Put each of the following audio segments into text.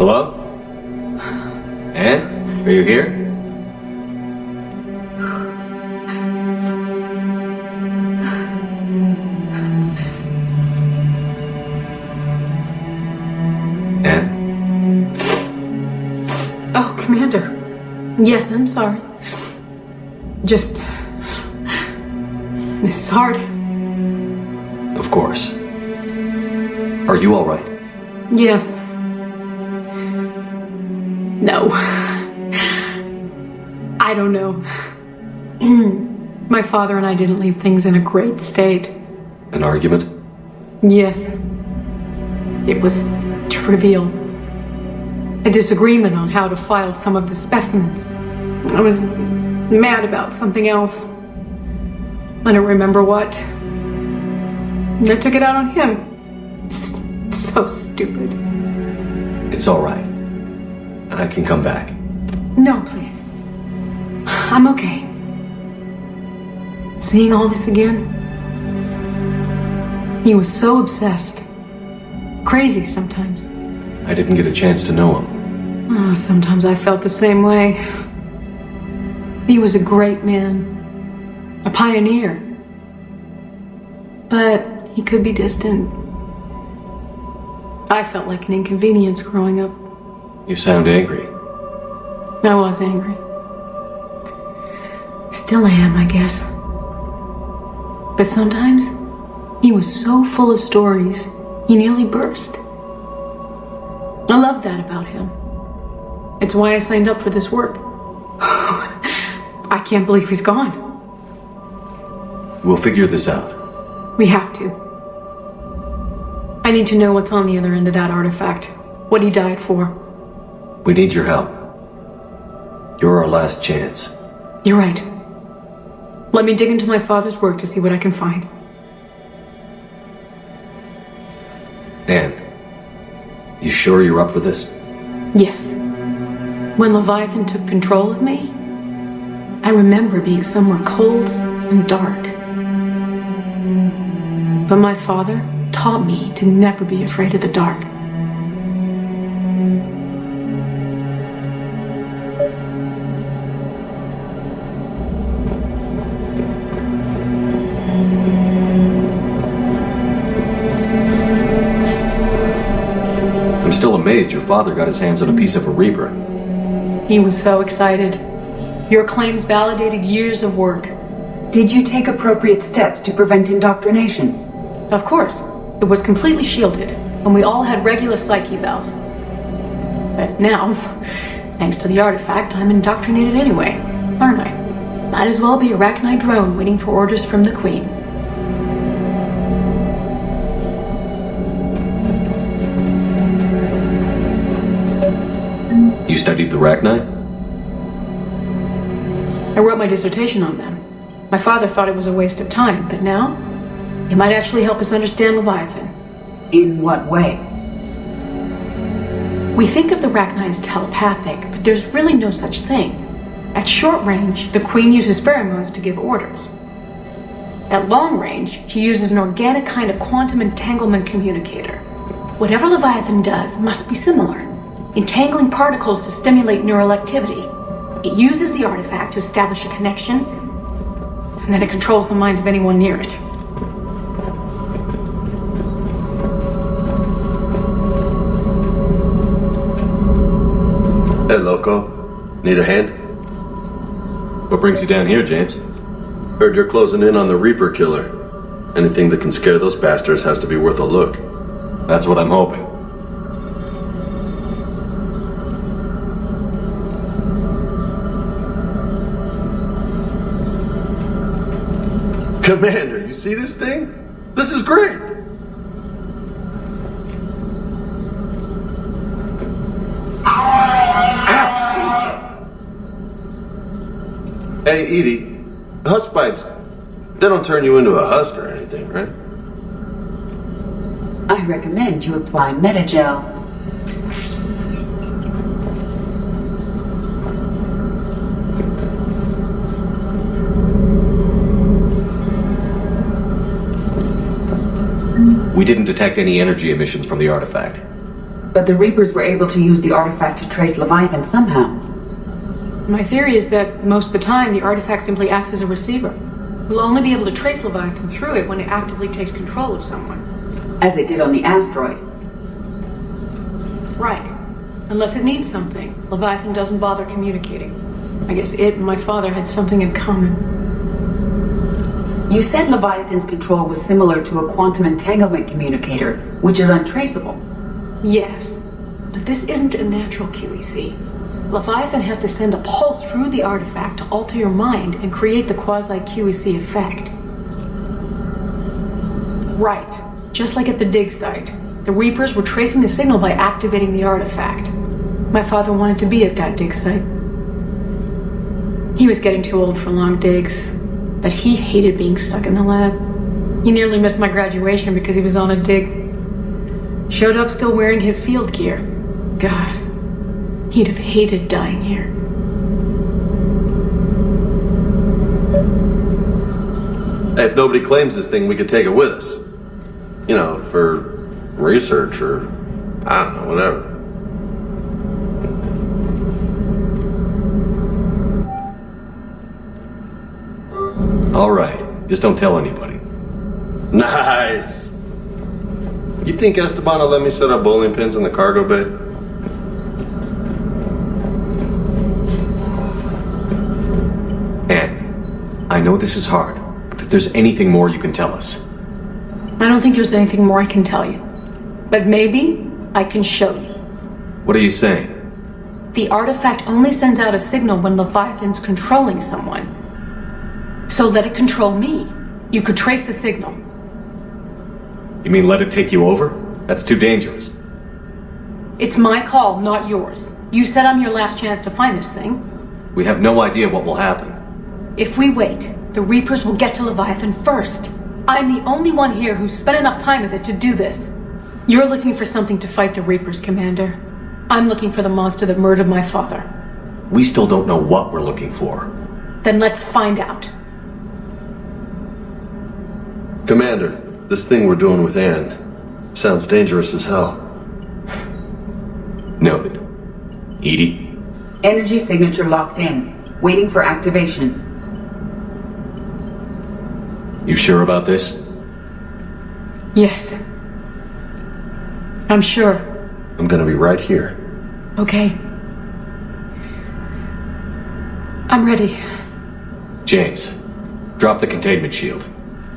Hello? Anne? Are you here? Anne? Oh, Commander. Yes, I'm sorry. Just... This is hard. Of course. Are you all right? Yes. No. I don't know. My father and I didn't leave things in a great state. An argument? Yes. It was trivial. A disagreement on how to file some of the specimens. I was mad about something else. I don't remember what. I took it out on him. So stupid. It's all right. I can come back. No, please. I'm okay. Seeing all this again, he was so obsessed. Crazy sometimes. I didn't get a chance to know him. Oh, sometimes I felt the same way. He was a great man. A pioneer. But he could be distant. I felt like an inconvenience growing up. You sound angry. I was angry. Still am, I guess. But sometimes, he was so full of stories, he nearly burst. I love that about him. It's why I signed up for this work. I can't believe he's gone. We'll figure this out. We have to. I need to know what's on the other end of that artifact. What he died for. We need your help. You're our last chance. You're right. Let me dig into my father's work to see what I can find. Anne, you sure you're up for this? Yes. When Leviathan took control of me, I remember being somewhere cold and dark. But my father taught me to never be afraid of the dark. I'm still amazed your father got his hands on a piece of a Reaper. He was so excited. Your claims validated years of work. Did you take appropriate steps to prevent indoctrination? Of course. It was completely shielded, and we all had regular psych evals. But now, thanks to the artifact, I'm indoctrinated anyway, aren't I? Might as well be a Arachnite drone waiting for orders from the Queen. You studied the Arachnite? I wrote my dissertation on them. My father thought it was a waste of time, but now, it might actually help us understand Leviathan. In what way? We think of the Arachnite as telepathic, but there's really no such thing. At short range, the Queen uses pheromones to give orders. At long range, she uses an organic kind of quantum entanglement communicator. Whatever Leviathan does must be similar, entangling particles to stimulate neural activity. It uses the artifact to establish a connection, and then it controls the mind of anyone near it. Hey, Loco. Need a hand? What brings you down here, James? Heard you're closing in on the Reaper killer. Anything that can scare those bastards has to be worth a look. That's what I'm hoping. Commander, you see this thing? This is great! Hey, Edie, husk bites, they don't turn you into a husk or anything, right? I recommend you apply Metagel. We didn't detect any energy emissions from the artifact. But the Reapers were able to use the artifact to trace Leviathan somehow. My theory is that most of the time, the artifact simply acts as a receiver. We'll only be able to trace Leviathan through it when it actively takes control of someone. As it did on the asteroid. Right. Unless it needs something, Leviathan doesn't bother communicating. I guess it and my father had something in common. You said Leviathan's control was similar to a quantum entanglement communicator, which is untraceable. Yes, but this isn't a natural QEC. Leviathan has to send a pulse through the artifact to alter your mind and create the quasi-QEC effect. Right. Just like at the dig site. The Reapers were tracing the signal by activating the artifact. My father wanted to be at that dig site. He was getting too old for long digs, but he hated being stuck in the lab. He nearly missed my graduation because he was on a dig. Showed up still wearing his field gear. God, he'd have hated dying here. Hey, if nobody claims this thing, we could take it with us. You know, for research or, I don't know, whatever. All right. Just don't tell anybody. Nice! You think Esteban will let me set up bowling pins in the cargo bay? Anne, I know this is hard, but if there's anything more you can tell us. I don't think there's anything more I can tell you. But maybe I can show you. What are you saying? The artifact only sends out a signal when Leviathan's controlling someone. So let it control me. You could trace the signal. You mean let it take you over? That's too dangerous. It's my call, not yours. You said I'm your last chance to find this thing. We have no idea what will happen. If we wait, the Reapers will get to Leviathan first. I'm the only one here who's spent enough time with it to do this. You're looking for something to fight the Reapers, Commander. I'm looking for the monster that murdered my father. We still don't know what we're looking for. Then let's find out. Commander, this thing we're doing with Anne sounds dangerous as hell. Noted. Edie? Energy signature locked in. Waiting for activation. You sure about this? Yes. I'm sure. I'm gonna be right here. Okay. I'm ready. James, drop the containment shield.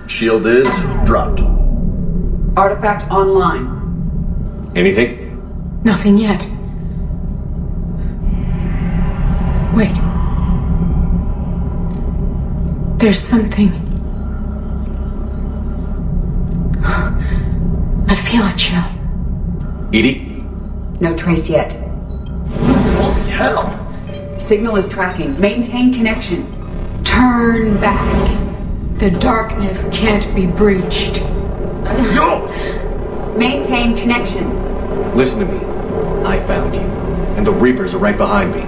Shield is dropped. Artifact online. Anything? Nothing yet. Wait. There's something. I feel a chill. Edie? No trace yet. Holy hell! Signal is tracking. Maintain connection. Turn back. The darkness can't be breached. Yo! Maintain connection. Listen to me. I found you, and the Reapers are right behind me.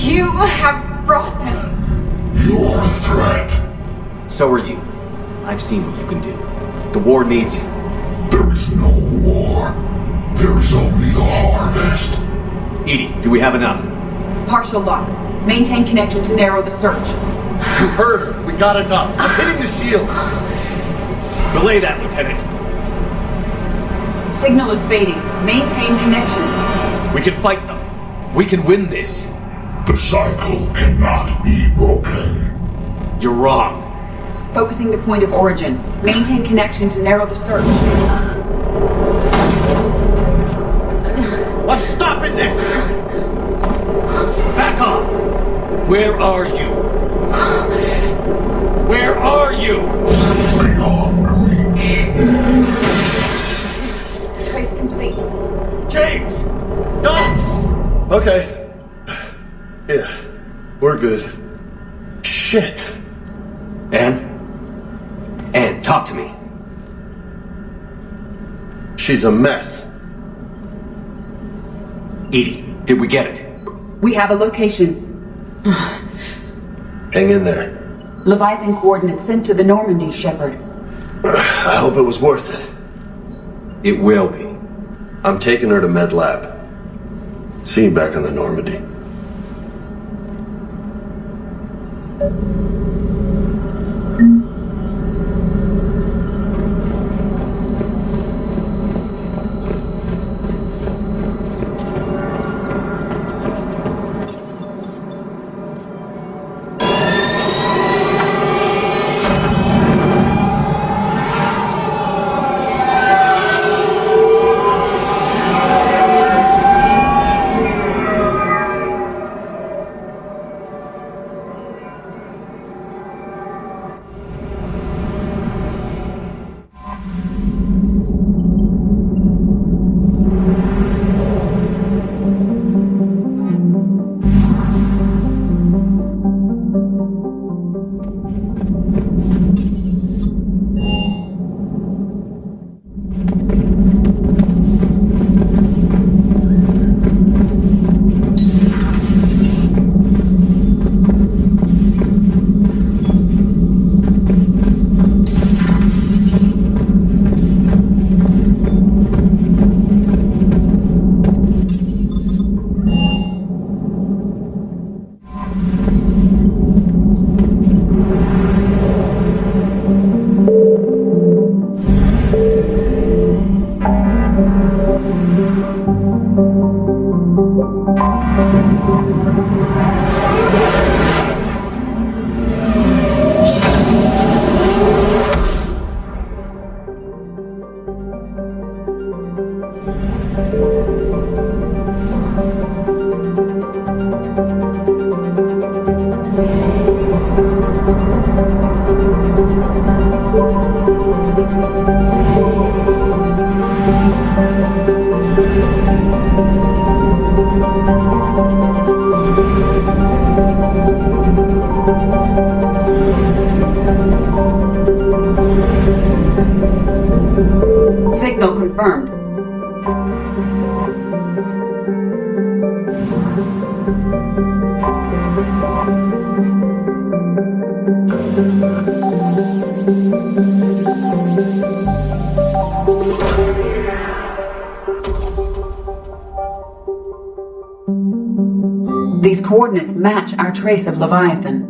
You have brought them. You are a threat. So are you. I've seen what you can do. The war needs you. There is no war. There is only the harvest. Edie, do we have enough? Partial lock. Maintain connection to narrow the search. You heard her. We got enough. I'm hitting the shield. Belay that, Lieutenant. Signal is fading. Maintain connection. We can fight them. We can win this. The cycle cannot be broken. You're wrong. Focusing the point of origin. Maintain connection to narrow the search. I'm stopping this! Back off! Where are you? Where are you? Beyond reach. Trace complete. James! Got it! Okay. Yeah, we're good. Shit. Anne? Anne, talk to me. She's a mess. Edie, did we get it? We have a location. Hang in there. Leviathan coordinates sent to the Normandy, Shepard. I hope it was worth it. It will be. I'm taking her to Med Lab. See you back on the Normandy. Signal confirmed. These coordinates match our trace of Leviathan.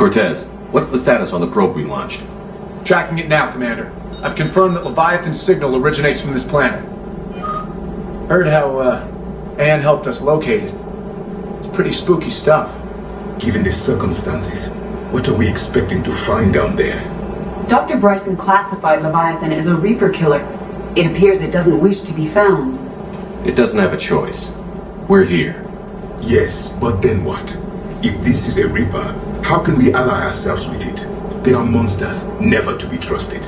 Cortez, what's the status on the probe we launched? Tracking it now, Commander. I've confirmed that Leviathan's signal originates from this planet. Heard how, Anne helped us locate it. It's pretty spooky stuff. Given the circumstances, what are we expecting to find down there? Dr. Bryson classified Leviathan as a Reaper killer. It appears it doesn't wish to be found. It doesn't have a choice. We're here. Yes, but then what? If this is a Reaper, how can we ally ourselves with it? They are monsters, never to be trusted.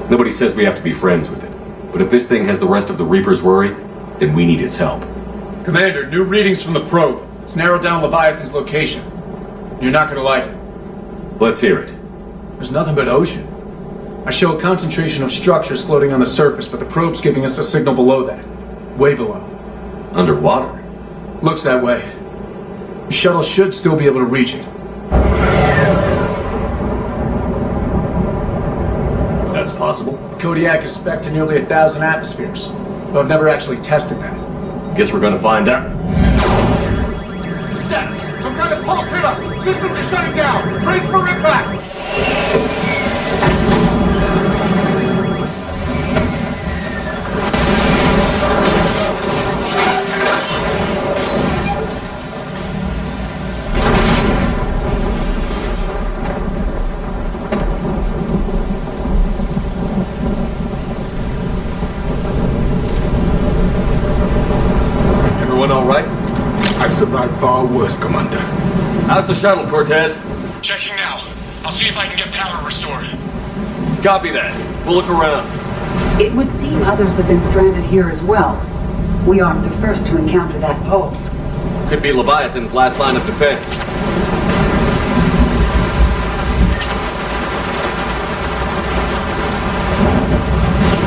Nobody says we have to be friends with it. But if this thing has the rest of the Reapers worried, then we need its help. Commander, new readings from the probe. It's narrowed down Leviathan's location. You're not gonna like it. Let's hear it. There's nothing but ocean. I show a concentration of structures floating on the surface, but the probe's giving us a signal below that. Way below. Underwater? Looks that way. The shuttle should still be able to reach it. That's possible. Kodiak is spec'd to nearly 1,000 atmospheres, but I've never actually tested that. Guess we're gonna find out. Status! Some kind of pulse hit us! Systems are shutting down! Brace for impact! Everyone all right? I survived far worse, Commander. How's the shuttle, Cortez? Checking now. I'll see if I can get power restored. Copy that. We'll look around. It would seem others have been stranded here as well. We aren't the first to encounter that pulse. Could be Leviathan's last line of defense.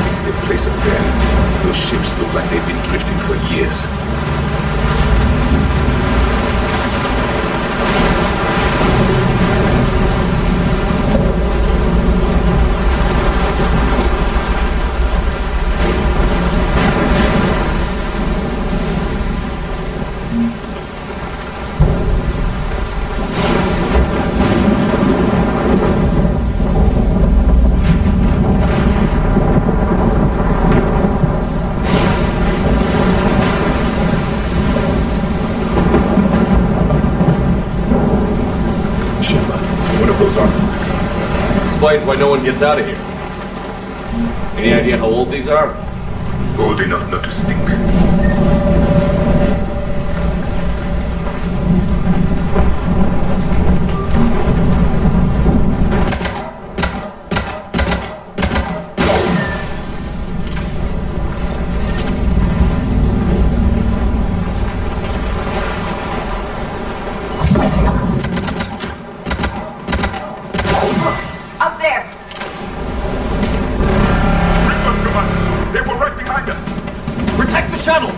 This is a place of death. Those ships look like they've been drifting for years. Explains why no one gets out of here. Any idea how old these are? Old enough not to stink. Up there! They were right behind us! Protect the shuttle!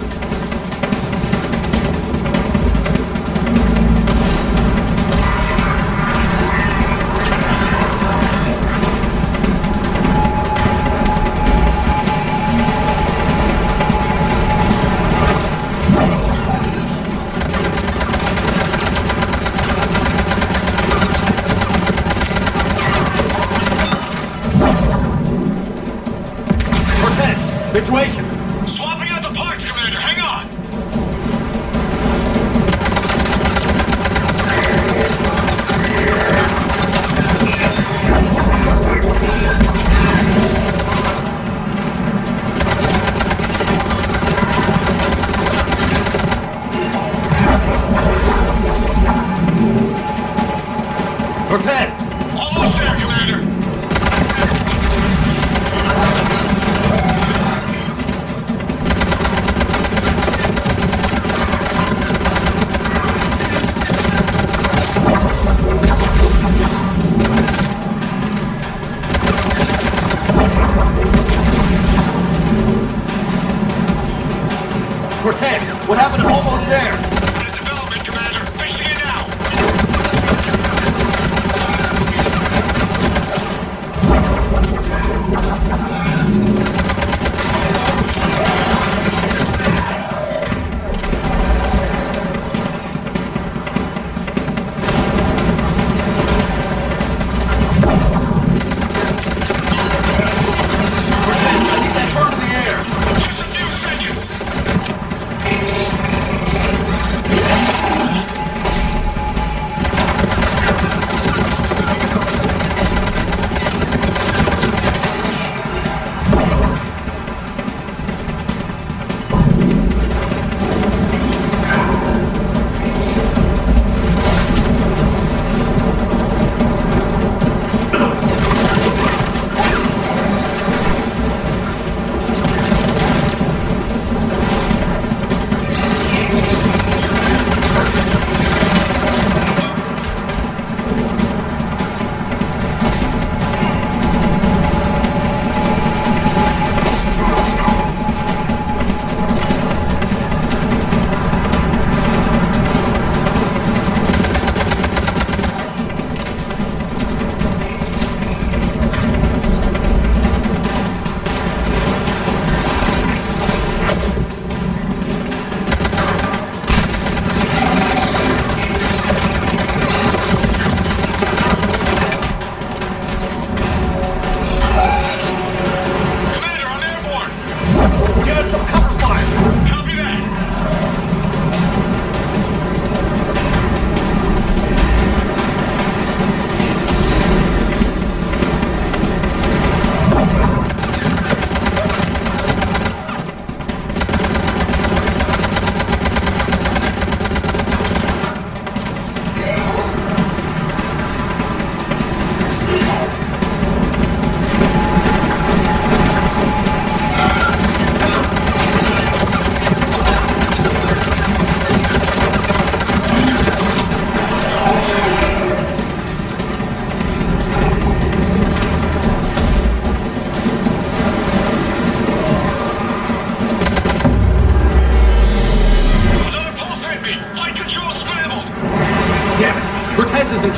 Situation! Swapping out the parts, Commander. Hang on! Cortez! Almost there, Commander! Cortez! What happened? I'm almost there! In development, Commander. Facing it now!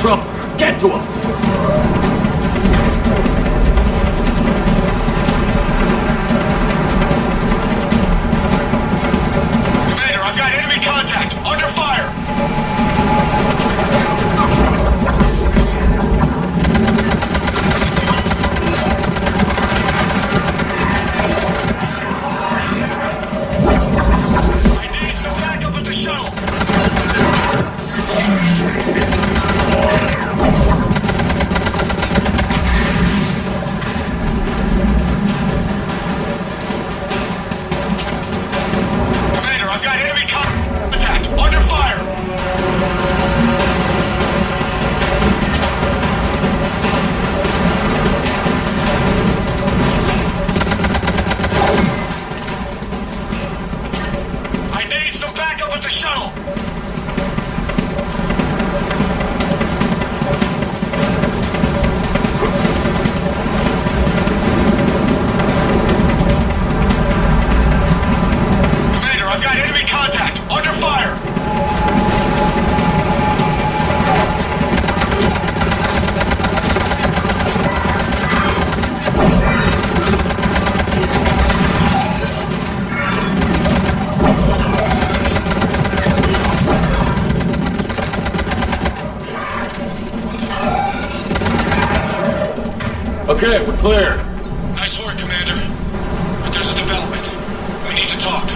trouble. Get to him! Commander, I've got enemy contact! Under fire! I need some backup at the shuttle! Commander, I've got enemy contact! Under fire! I need some backup at the shuttle! Commander, I've got enemy contact! Under fire! Okay, we're clear. Nice work, Commander. But there's a development. We need to talk.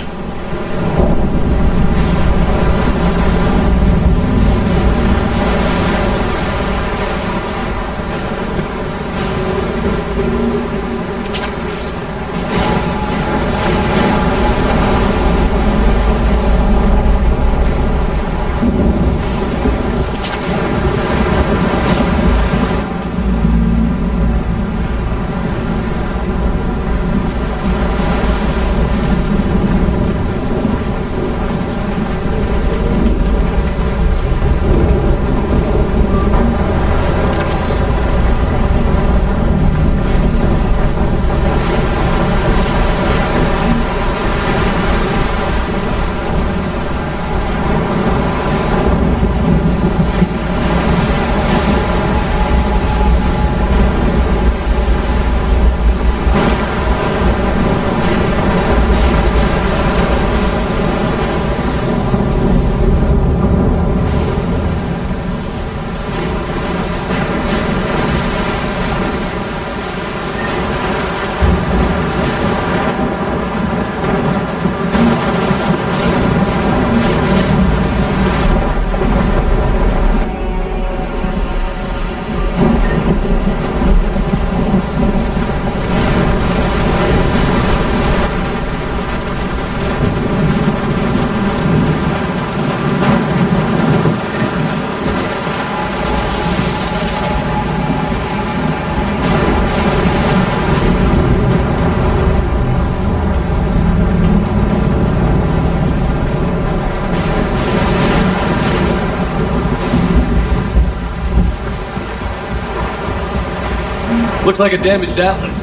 Looks like a damaged Atlas.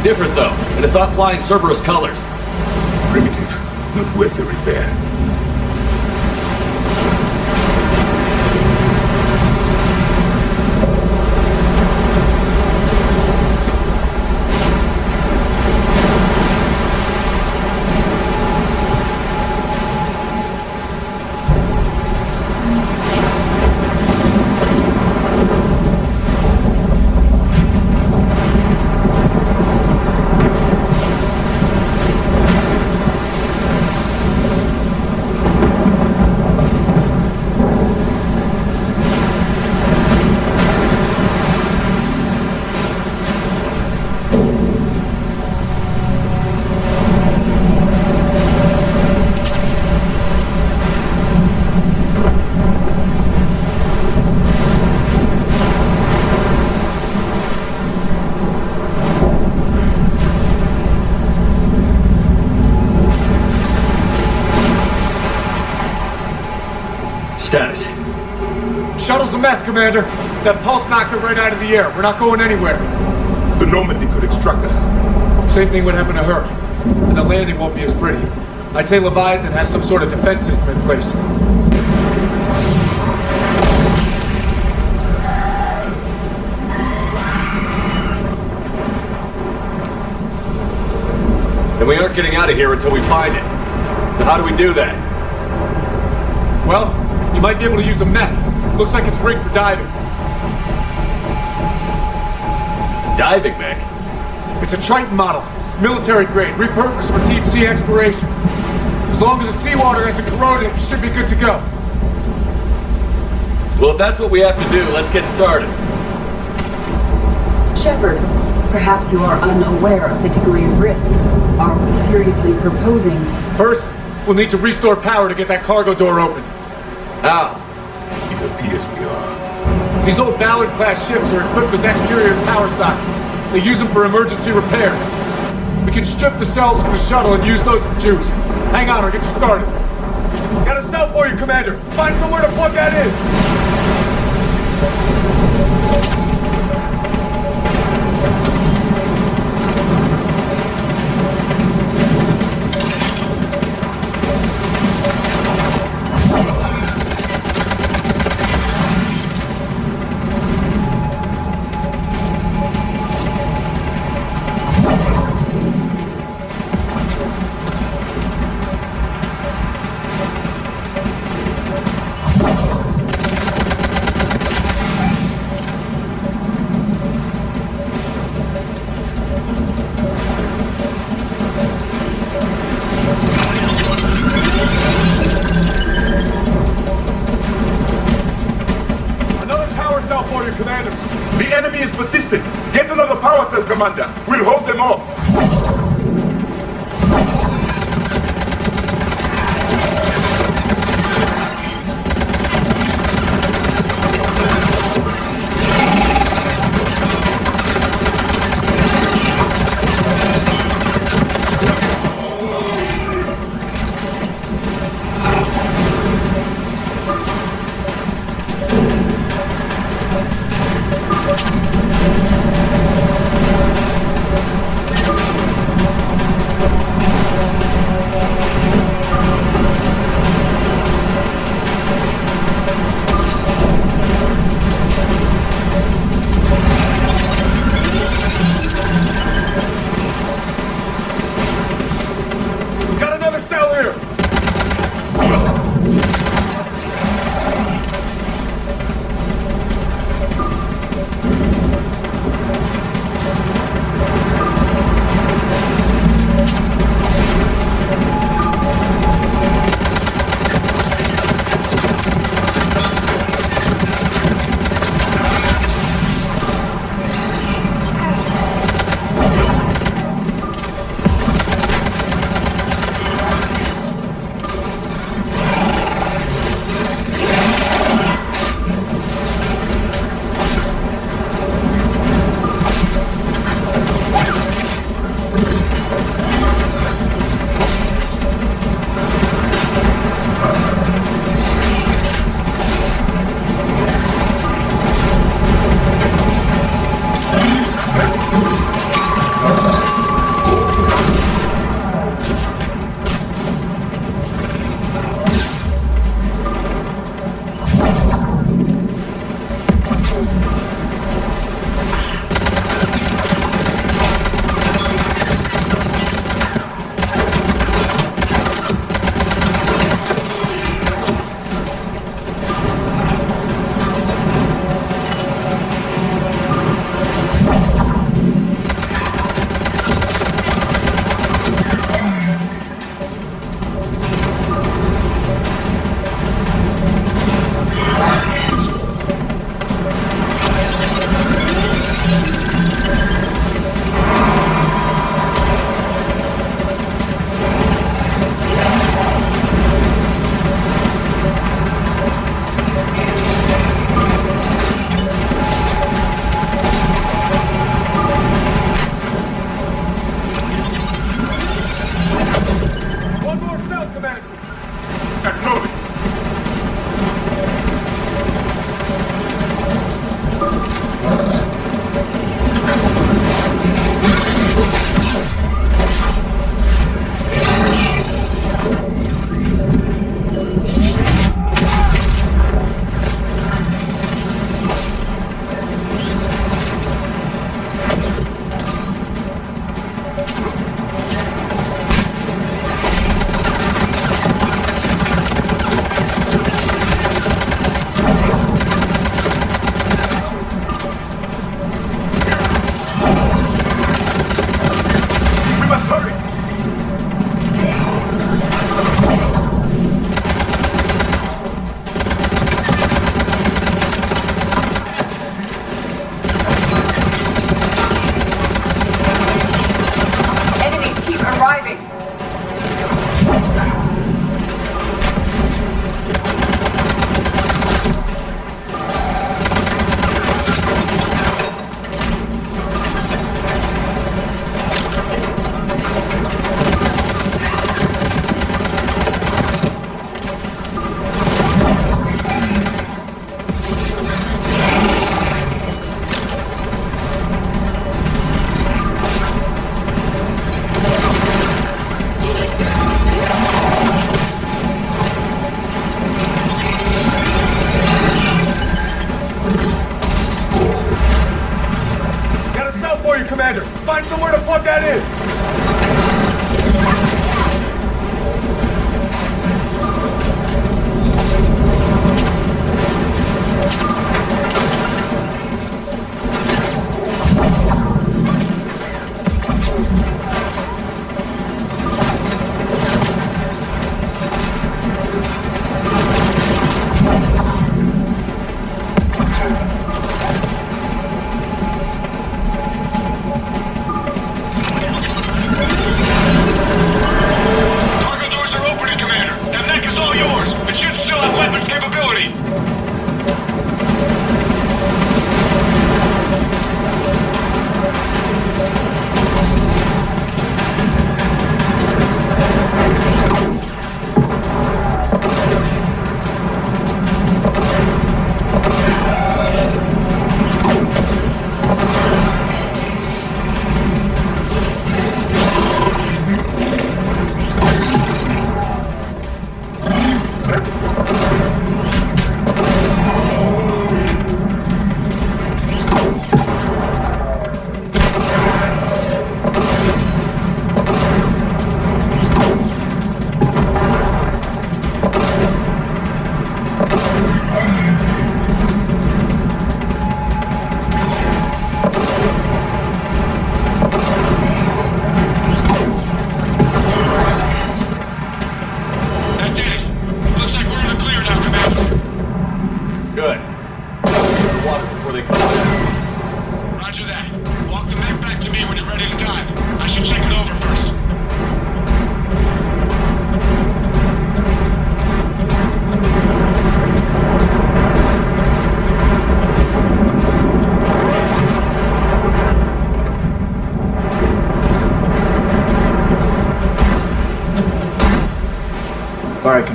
Different though, and it's not flying Cerberus colors. Primitive, not worth the repair. Status. Shuttle's a mess, Commander. That pulse knocked it right out of the air. We're not going anywhere. The Normandy could extract us. Same thing would happen to her. And the landing won't be as pretty. I'd say Leviathan has some sort of defense system in place. Then we aren't getting out of here until we find it. So how do we do that? Well, you might be able to use a mech. Looks like it's rigged for diving. Diving mech? It's a Triton model, military grade, repurposed for deep sea exploration. As long as the seawater hasn't corroded, it should be good to go. Well, if that's what we have to do, let's get started. Shepard, perhaps you are unaware of the degree of risk. Are we seriously proposing? First, we'll need to restore power to get that cargo door open. How? It appears we are. These old Ballard-class ships are equipped with exterior power sockets. They use them for emergency repairs. We can strip the cells from the shuttle and use those for juice. Hang on, I'll get you started. Got a cell for you, Commander. Find somewhere to plug that in. Commander. The enemy is persistent. Get another power cell, Commander. We'll hold them off.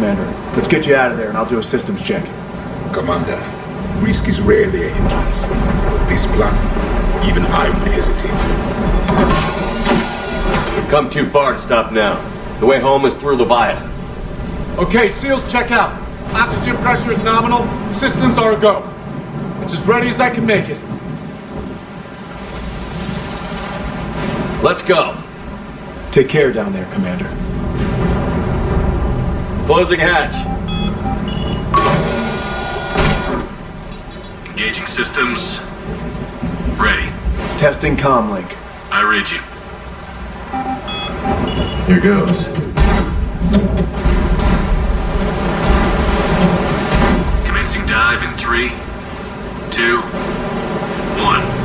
Commander. Let's get you out of there and I'll do a systems check. Commander, risk is rarely a hindrance. But this plan, even I would hesitate. We've come too far to stop now. The way home is through Leviathan. Okay, SEALs check out. Oxygen pressure is nominal. Systems are a go. It's as ready as I can make it. Let's go. Take care down there, Commander. Closing hatch. Engaging systems. Ready. Testing comlink. I read you. Here goes. Commencing dive in 3, 2, 1.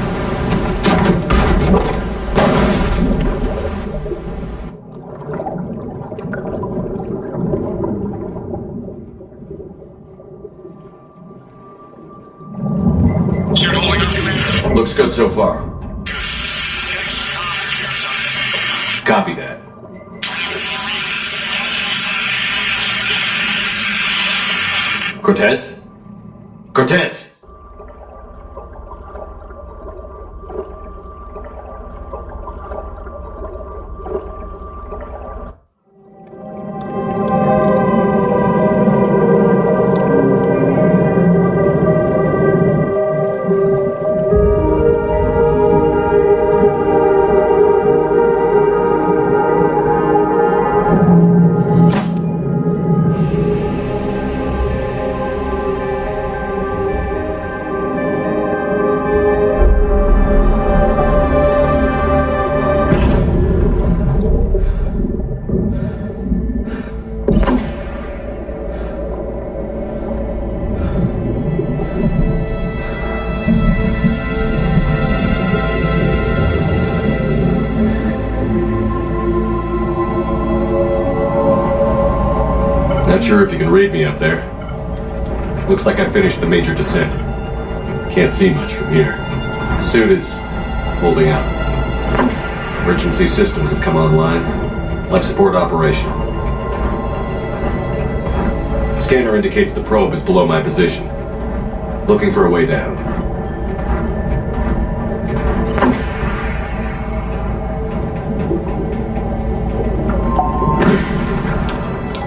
Looks good so far. Copy that. Cortez? Cortez! Not sure if you can read me up there. Looks like I finished the major descent. Can't see much from here. Suit is holding up. Emergency systems have come online. Life support operation. Scanner indicates the probe is below my position. Looking for a way down.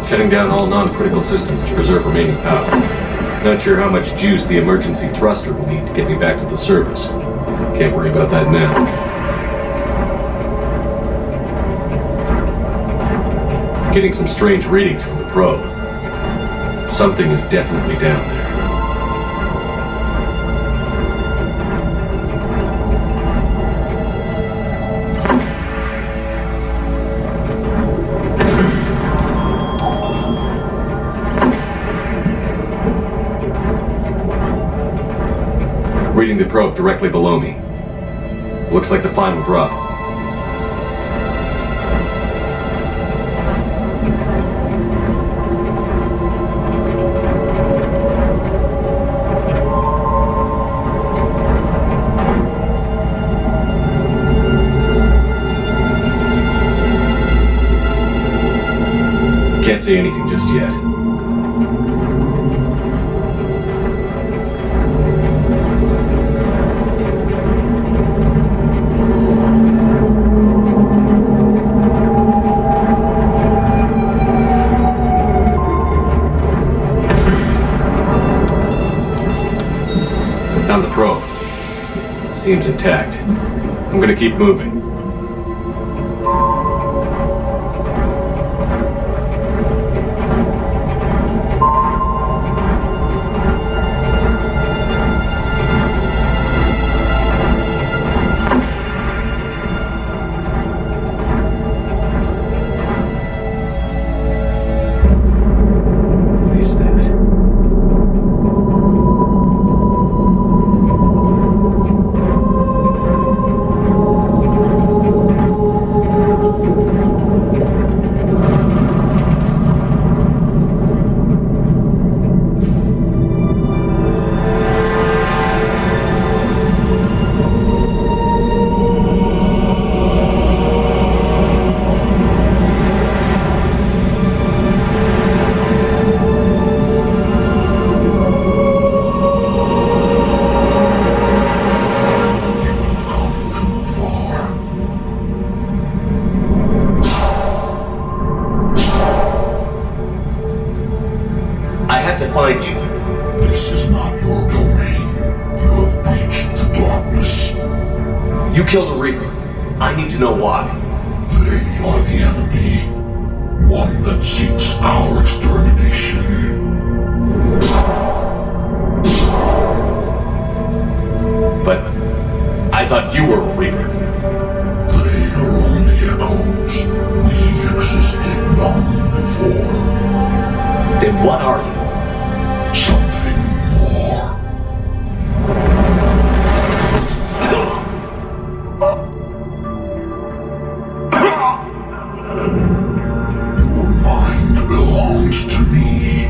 Shutting down all non-critical systems to preserve remaining power. Not sure how much juice the emergency thruster will need to get me back to the surface. Can't worry about that now. Getting some strange readings from the probe. Something is definitely down there. Reading the probe directly below me. Looks like the final drop. Can't see anything just yet. Found the probe. Seems intact. I'm gonna keep moving. What is that? I had to find you. This is not your domain. You have breached the darkness. You killed a Reaper. I need to know why. They are the enemy. One that seeks our extermination. But I thought you were a Reaper. They are only echoes. We existed long before. Then what are you? Something more. Your mind belongs to me.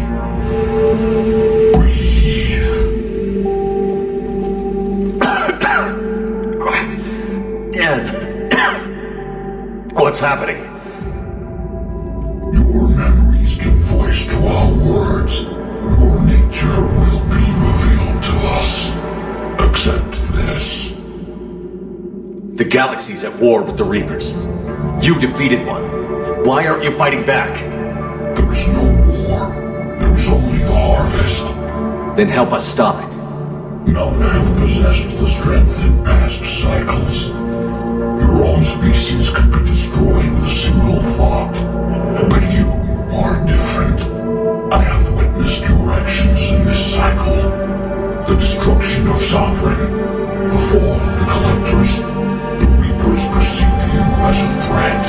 Breathe. Dad. What's happening? Your memories give voice to our words. Your nature will be revealed to us. Accept this. The galaxy's at war with the Reapers. You defeated one. Why aren't you fighting back? There is no war. There is only the harvest. Then help us stop it. None have possessed the strength in past cycles. Your own species could be destroyed with a single thought. But you are different. I have witnessed your actions in this cycle. The destruction of Sovereign, the fall of the Collectors, the Reapers perceive you as a threat.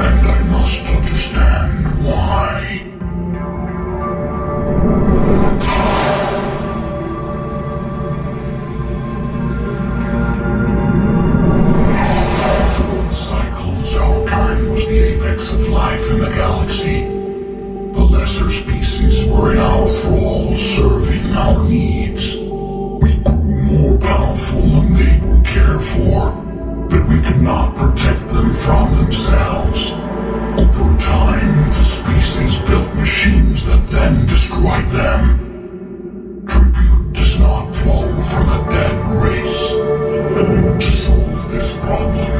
And I must understand why. Before the cycles, our kind was the apex of life in the galaxy. The lesser species were in our thrall, serving our needs. We grew more powerful and they were cared for, but we could not protect them from themselves. Over time, the species built machines that then destroyed them. Tribute does not flow from a dead race. To solve this problem,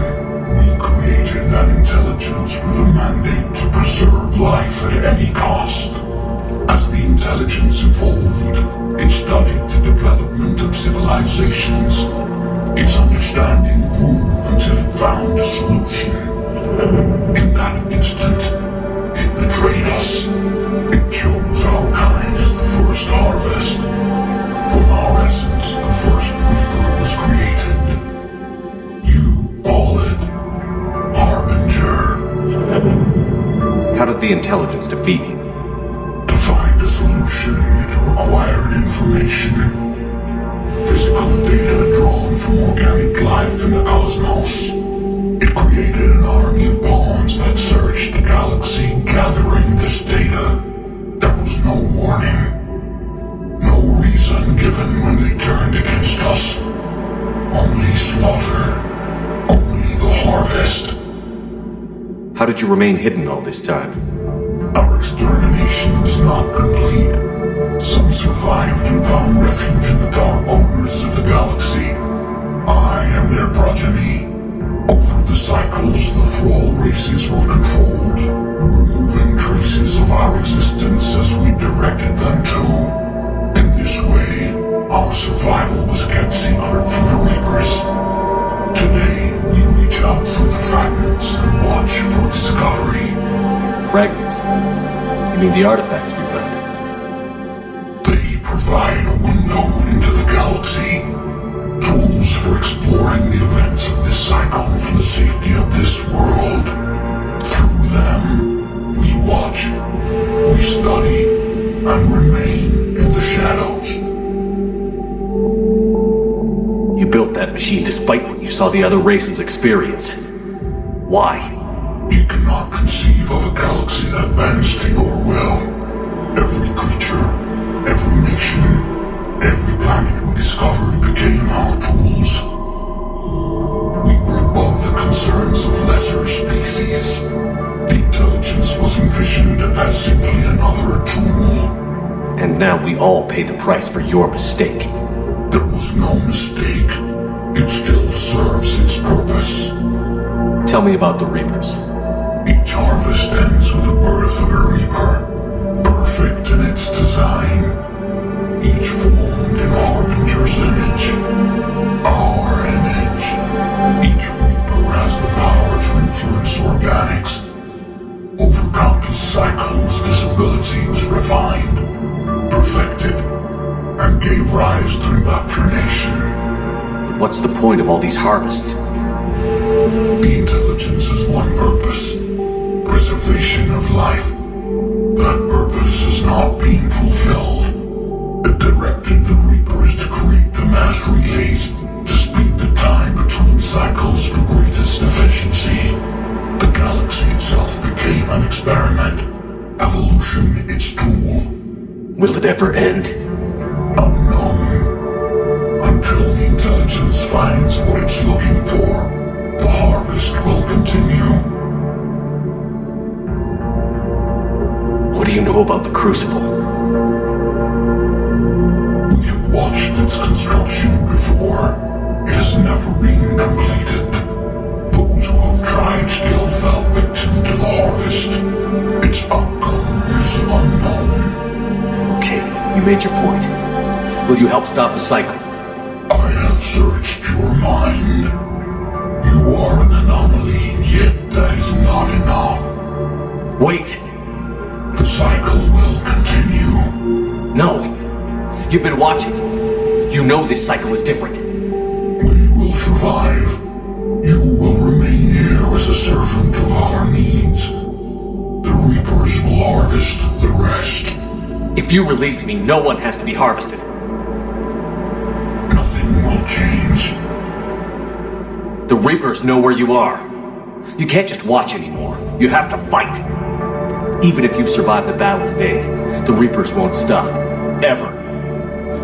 we created an intelligence with a mandate to preserve life at any cost. As the intelligence evolved, it studied the development of civilizations. Its understanding grew until it found a solution. In that instant, it betrayed us. It chose our kind as the first harvest. From our essence, the first Reaper was created. You call it Harbinger. How did the intelligence defeat you? To find a solution, it required information. Physical data drawn from organic life in the cosmos. It created an army of pawns that searched the galaxy, gathering this data. There was no warning. No reason given when they turned against us. Only slaughter. Only the harvest. How did you remain hidden all this time? Our extermination was not complete. Some survived and found refuge in the dark corners of the galaxy. I am their progeny. Over the cycles, the thrall races were controlled, removing traces of our existence as we directed them to. In this way, our survival was kept secret from the Reapers. Today, we reach out through the fragments and watch for discovery. Fragments? You mean the artifacts we found? They provide a window into the galaxy. Tools for exploring the events of this cycle for the safety of this world. Through them, we watch, we study, and remain in the shadows. You built that machine despite what you saw the other races experience. Why? You cannot conceive of a galaxy that bends to your will. Every creature, every nation, every planet we discovered became our tools. We were above the concerns of lesser species. The intelligence was envisioned as simply another tool. And now we all pay the price for your mistake. There was no mistake. It still serves its purpose. Tell me about the Reapers. Each harvest ends with the birth of a Reaper, perfect in its design. infected and gave rise to indoctrination. What's the point of all these harvests? The intelligence has one purpose: preservation of life. That purpose is not being fulfilled. It directed the Reapers to create the mass relays to speed the time between cycles for greatest efficiency. The galaxy itself became an experiment, evolution its tool. Will it ever end? Unknown. Until the intelligence finds what it's looking for, the harvest will continue. What do you know about the Crucible? We have watched its construction before. It has never been completed. Those who have tried still fell victim to the harvest. Its outcome is unknown. Okay, you made your point. Will you help stop the cycle? I have searched your mind. You are an anomaly, yet that is not enough. Wait! The cycle will continue. No! You've been watching. You know this cycle is different. We will survive. You will remain here as a servant of our needs. The Reapers will harvest the rest. If you release me, no one has to be harvested. Nothing will change. The Reapers know where you are. You can't just watch anymore. You have to fight. Even if you survive the battle today, the Reapers won't stop. Ever.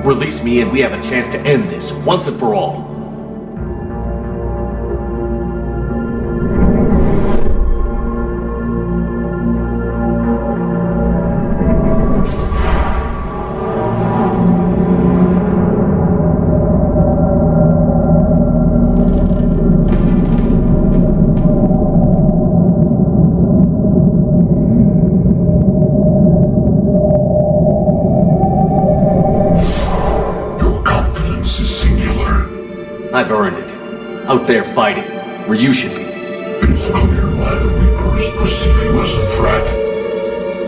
Release me and we have a chance to end this, once and for all. I've earned it. Out there fighting, where you should be. It is clear why the Reapers perceive you as a threat.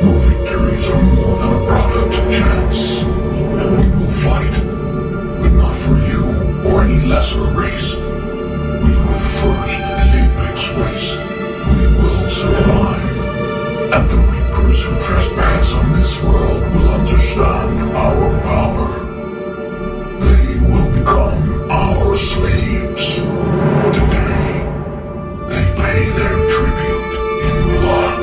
Your victories are more than a product of chance. We will fight, but not for you or any lesser race. We were the first, the Apex race. We will survive. And the Reapers who trespass on this world will understand our power. They will become our slaves. Today, they pay their tribute in blood.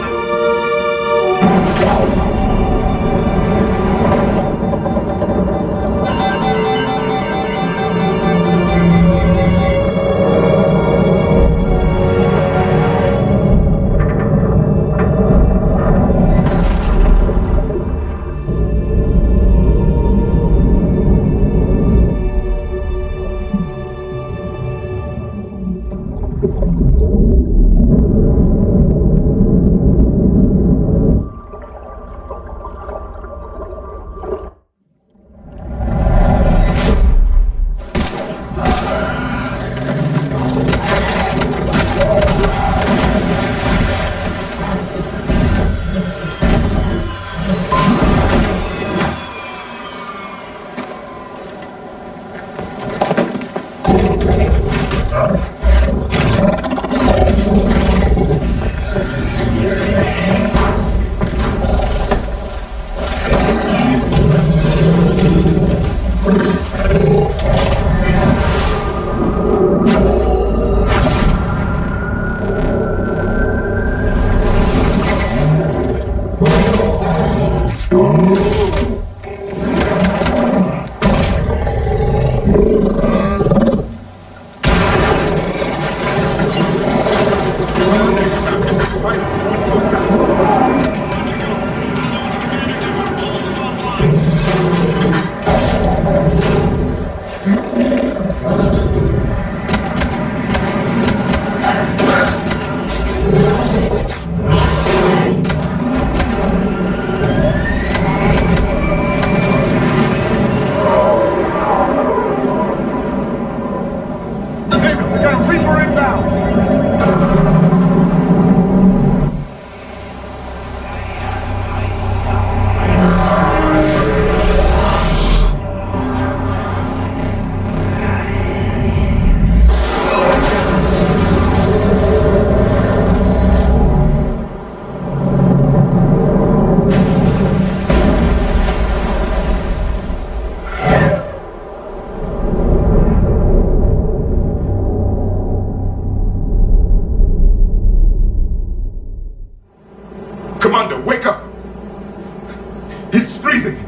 freezing!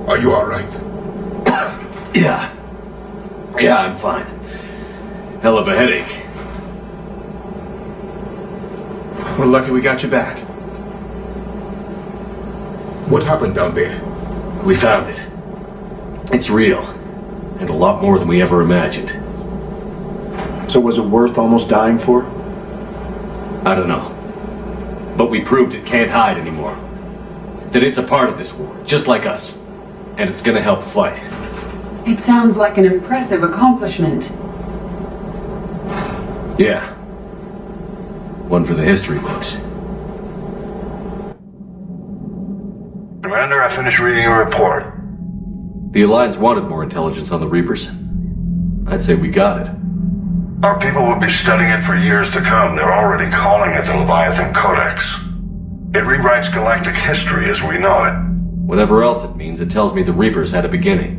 Are you alright? Yeah. Yeah, I'm fine. Hell of a headache. We're lucky we got you back. What happened down there? We found it. It's real. And a lot more than we ever imagined. So was it worth almost dying for? I don't know. But we proved it can't hide anymore. That it's a part of this war, just like us. And it's gonna help fight. It sounds like an impressive accomplishment. Yeah. One for the history books. Commander, I finished reading your report. The Alliance wanted more intelligence on the Reapers. I'd say we got it. Our people will be studying it for years to come. They're already calling it the Leviathan Codex. It rewrites galactic history as we know it. Whatever else it means, it tells me the Reapers had a beginning.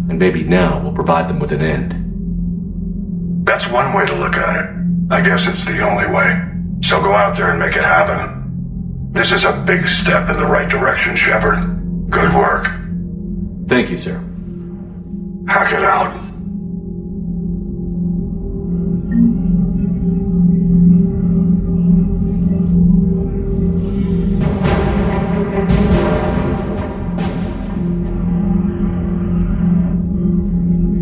And maybe now we'll provide them with an end. That's one way to look at it. I guess it's the only way. So go out there and make it happen. This is a big step in the right direction, Shepard. Good work. Thank you, sir. Hack it out.